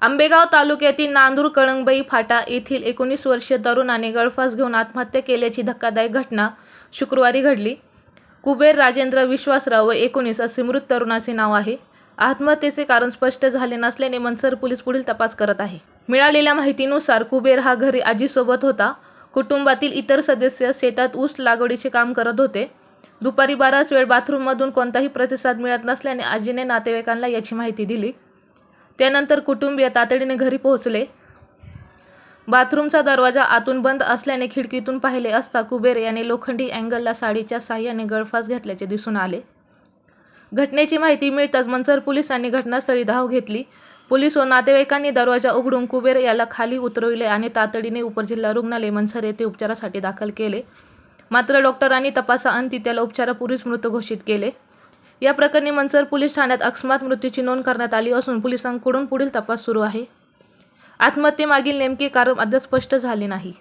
आंबेगाव तालुक्यातील नांदूर कळंबई फाटा येथील 19 वर्षीय तरुणाने गळफास घेऊन आत्महत्या केल्याची धक्कादायक घटना शुक्रवारी घडली. कुबेर राजेंद्र विश्वासराव व 19 असे मृत तरुणाचे नाव आहे. आत्महत्येचे कारण स्पष्ट झाले नसल्याने मनसर पोलीस पुढील तपास करत आहे. मिळालेल्या माहितीनुसार कुबेर हा घरी आजीसोबत होता. कुटुंबातील इतर सदस्य शेतात ऊस लागवडीचे काम करत होते. दुपारी बराच वेळ बाथरूममधून कोणताही प्रतिसाद मिळत नसल्याने आजीने नातेवाईकांना याची माहिती दिली. त्यानंतर कुटुंबीय तातडीने घरी पोहोचले. बाथरूमचा दरवाजा आतून बंद असल्याने खिडकीतून पाहिले असता कुबेर याने लोखंडी अँगलला साडीच्या साहाय्याने गळफास घेतल्याचे दिसून आले. घटनेची माहिती मिळताच मनसर पोलिसांनी घटनास्थळी धाव घेतली. पोलीस व नातेवाईकांनी दरवाजा उघडून कुबेर याला खाली उतरविले आणि तातडीने उपजिल्हा रुग्णालय मनसर येथे उपचारासाठी दाखल केले. मात्र डॉक्टरांनी तपासाअंती त्याला उपचारापूर्वीच मृत घोषित केले. या प्रकरणी मनसर पोलीस ठाण्यात अकस्मात मृत्यूची नोंद करण्यात आली असून पोलिसांकडून पुढील तपास सुरू आहे. आत्महत्येमागील नेमके कारण अद्याप स्पष्ट झाले नाही.